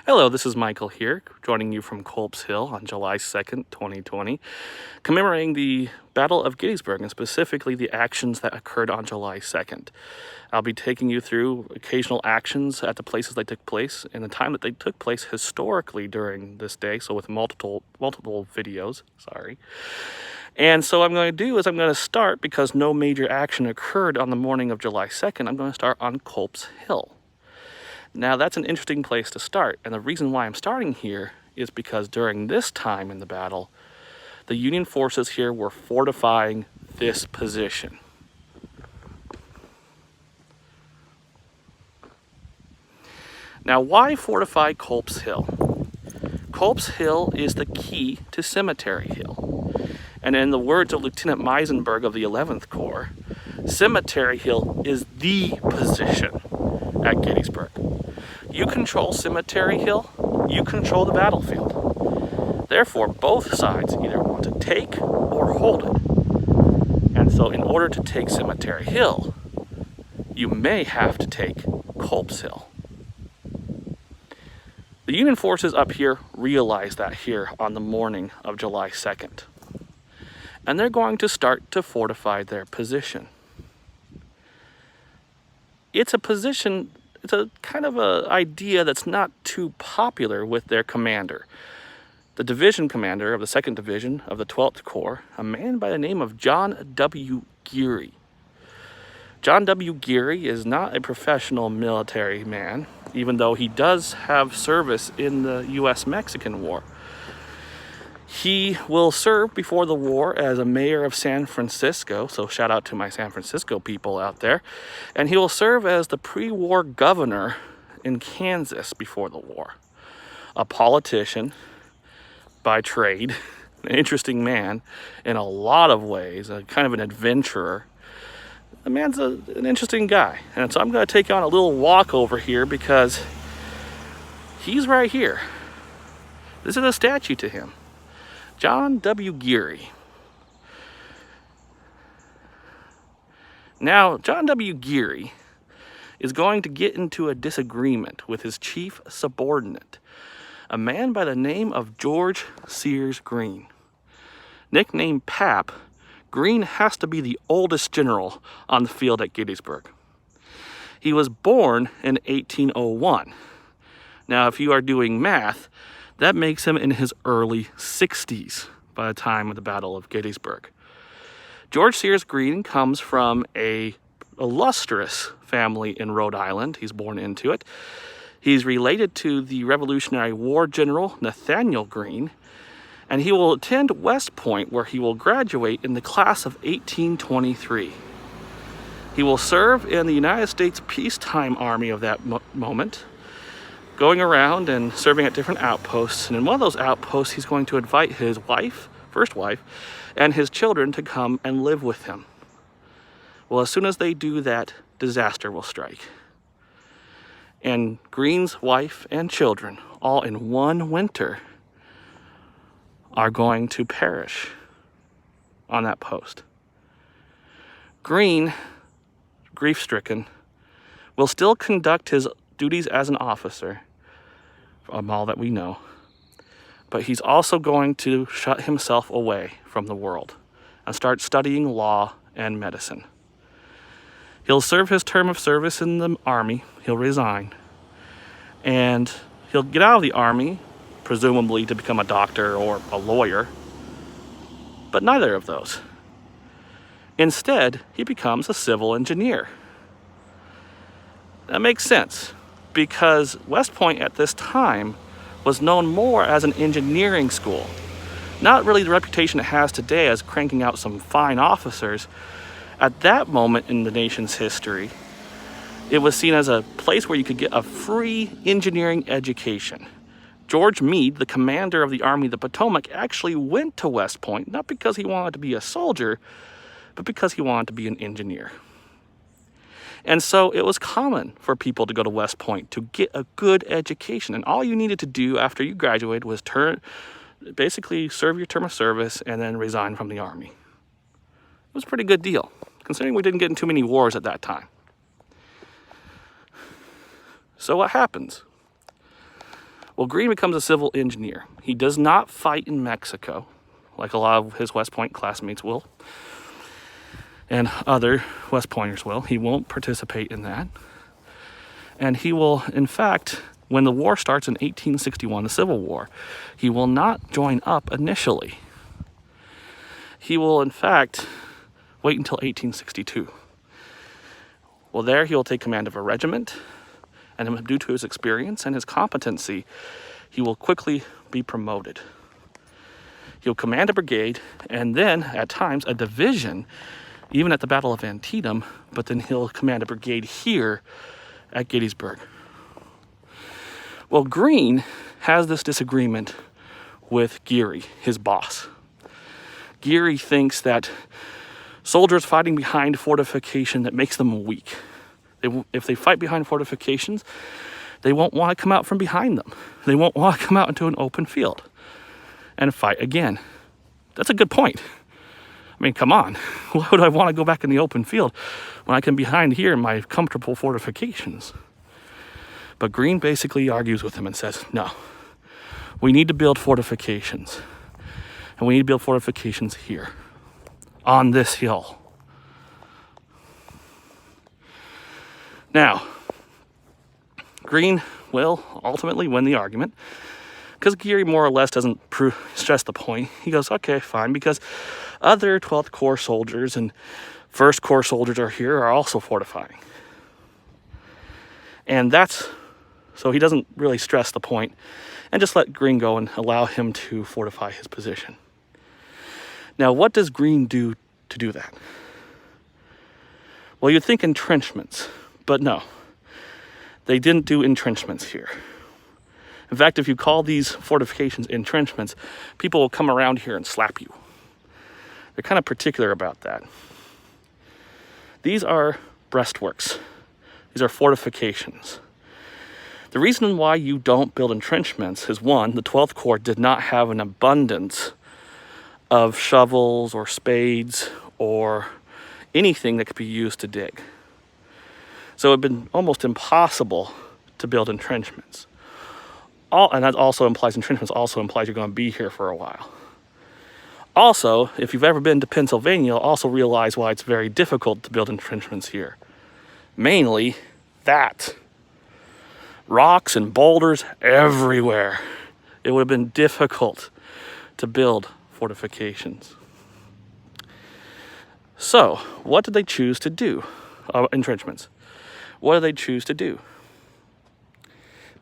Hello, this is Michael here, joining you from Culp's Hill on July 2nd, 2020, commemorating the Battle of Gettysburg and specifically the actions that occurred on July 2nd. I'll be taking you through occasional actions at the places they took place and the time that they took place historically during this day, so with multiple videos, And so what I'm going to do is I'm going to start, because no major action occurred on the morning of July 2nd, I'm going to start on Culp's Hill. Now that's an interesting place to start, and the reason why I'm starting here is because during this time in the battle, the Union forces here were fortifying this position. Now, why fortify Culp's Hill? Culp's Hill is the key to Cemetery Hill. And in the words of Lieutenant Meisenberg of the 11th Corps, Cemetery Hill is the position at Gettysburg. You control Cemetery Hill, you control the battlefield. Therefore, both sides either want to take or hold it. And so in order to take Cemetery Hill, you may have to take Culp's Hill. The Union forces up here realize that here on the morning of July 2nd. And they're going to start to fortify their position. It's a position, it's a kind of an idea that's not too popular with their commander. The division commander of the 2nd Division of the 12th Corps, a man by the name of John W. Greene. John W. Greene is not a professional military man, even though he does have service in the U.S.-Mexican War. He will serve before the war as a mayor of San Francisco, so shout out to my San Francisco people out there. And he will serve as the pre-war governor in Kansas before the war. A politician by trade, an interesting man in a lot of ways, a kind of an adventurer. The man's an interesting guy. And so I'm going to take you on a little walk over here because he's right here. This is a statue to him. John W. Greene. Now, John W. Greene is going to get into a disagreement with his chief subordinate, a man by the name of George Sears Greene. Nicknamed Pap, Greene has to be the oldest general on the field at Gettysburg. He was born in 1801. Now, if you are doing math, that makes him in his early 60s by the time of the Battle of Gettysburg. George Sears Greene comes from an illustrious family in Rhode Island. He's born into it. He's related to the Revolutionary War General Nathaniel Greene, and he will attend West Point, where he will graduate in the class of 1823. He will serve in the United States Peacetime Army of that moment, going around and serving at different outposts. And in one of those outposts, he's going to invite his first wife, and his children to come and live with him. Well, as soon as they do that, disaster will strike. And Greene's wife and children, all in one winter, are going to perish on that post. Greene, grief-stricken, will still conduct his duties as an officer, from all that we know, but he's also going to shut himself away from the world and start studying law and medicine. He'll serve his term of service in the army, he'll resign, and he'll get out of the army, presumably to become a doctor or a lawyer, but neither of those. Instead, he becomes a civil engineer. That makes sense, because West Point at this time was known more as an engineering school. Not really the reputation it has today as cranking out some fine officers. At that moment in the nation's history, it was seen as a place where you could get a free engineering education. George Meade, the commander of the Army of the Potomac, actually went to West Point, not because he wanted to be a soldier, but because he wanted to be an engineer. And so it was common for people to go to West Point to get a good education. And all you needed to do after you graduated was basically serve your term of service and then resign from the Army. It was a pretty good deal, considering we didn't get in too many wars at that time. So what happens? Well, Greene becomes a civil engineer. He does not fight in Mexico, like a lot of his West Point classmates will, and other West Pointers will. He won't participate in that. And he will, in fact, when the war starts in 1861, the Civil War, he will not join up initially. He will, in fact, wait until 1862. Well, there he will take command of a regiment, and due to his experience and his competency, he will quickly be promoted. He'll command a brigade, and then, at times, a division, even at the Battle of Antietam, but then he'll command a brigade here at Gettysburg. Well, Greene has this disagreement with Geary, his boss. Geary thinks that soldiers fighting behind fortification, that makes them weak. If they fight behind fortifications, they won't want to come out from behind them. They won't want to come out into an open field and fight again. That's a good point. I mean, come on. Why would I want to go back in the open field when I can be behind here in my comfortable fortifications? But Greene basically argues with him and says, no, we need to build fortifications. And we need to build fortifications here, on this hill. Now, Greene will ultimately win the argument, because Geary more or less doesn't stress the point. He goes, okay, fine, because other 12th Corps soldiers and 1st Corps soldiers are also fortifying. And so he doesn't really stress the point, and just let Greene go and allow him to fortify his position. Now, what does Greene do to do that? Well, you'd think entrenchments, but no. They didn't do entrenchments here. In fact, if you call these fortifications entrenchments, people will come around here and slap you. They're kind of particular about that. These are breastworks. These are fortifications. The reason why you don't build entrenchments is, one, the 12th Corps did not have an abundance of shovels or spades or anything that could be used to dig. So it had been almost impossible to build entrenchments. And that also implies entrenchments also implies you're going to be here for a while. Also, if you've ever been to Pennsylvania, you'll also realize why it's very difficult to build entrenchments here. Mainly that. Rocks and boulders everywhere. It would have been difficult to build fortifications. So, what did they choose to do? Entrenchments. What did they choose to do?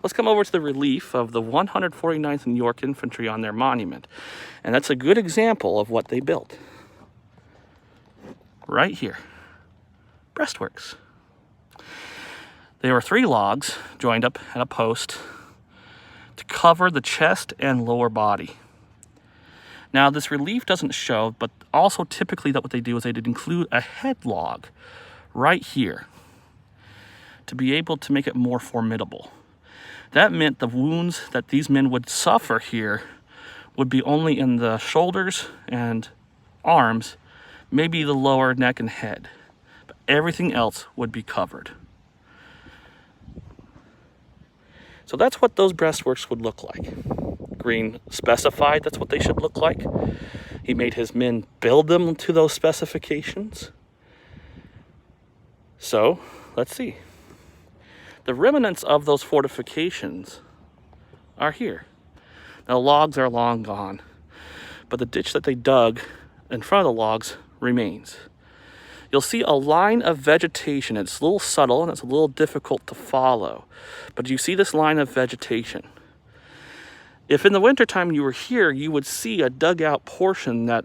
Let's come over to the relief of the 149th New York Infantry on their monument. And that's a good example of what they built. Right here. Breastworks. There were 3 logs joined up at a post to cover the chest and lower body. Now, this relief doesn't show, but also typically what they do is they'd include a head log right here to be able to make it more formidable. That meant the wounds that these men would suffer here would be only in the shoulders and arms, maybe the lower neck and head, but everything else would be covered. So that's what those breastworks would look like. Greene specified that's what they should look like. He made his men build them to those specifications. So, let's see. The remnants of those fortifications are here. Now, logs are long gone, but the ditch that they dug in front of the logs remains. You'll see a line of vegetation. It's a little subtle and it's a little difficult to follow, but you see this line of vegetation. If in the wintertime you were here, you would see a dugout portion that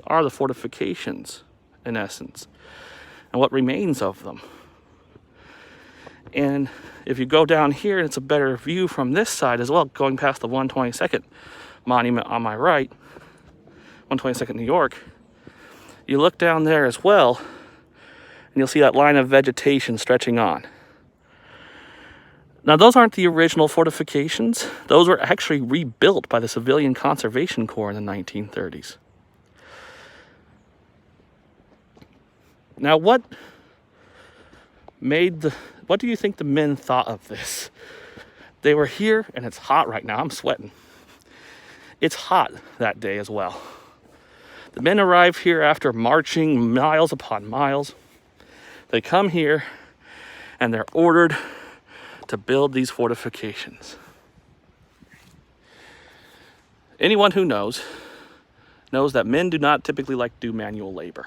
are the fortifications, in essence, and what remains of them. And if you go down here, it's a better view from this side as well, going past the 122nd monument on my right, 122nd New York. You look down there as well, and you'll see that line of vegetation stretching on. Now, those aren't the original fortifications. Those were actually rebuilt by the Civilian Conservation Corps in the 1930s. Now, what do you think the men thought of this? They were here, and it's hot right now. I'm sweating. It's hot that day as well. The men arrived here after marching miles upon miles. They come here, and they're ordered to build these fortifications. Anyone who knows that men do not typically like to do manual labor.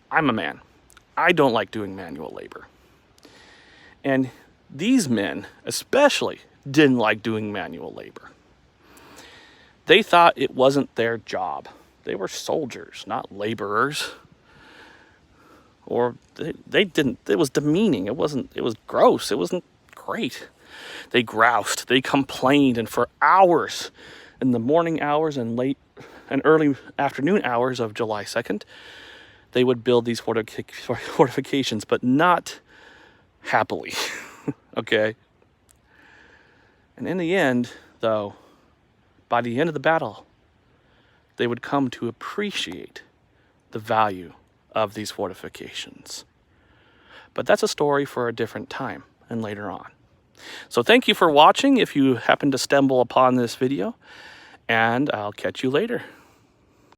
I'm a man. I don't like doing manual labor. And these men especially didn't like doing manual labor. They thought it wasn't their job. They were soldiers, not laborers. Or they didn't, it was demeaning. It was gross. It wasn't great. They groused, they complained, and for hours, in the morning hours and late and early afternoon hours of July 2nd, they would build these fortifications, but not happily, okay? And in the end, though, by the end of the battle, they would come to appreciate the value of these fortifications. But that's a story for a different time and later on. So thank you for watching if you happen to stumble upon this video, and I'll catch you later.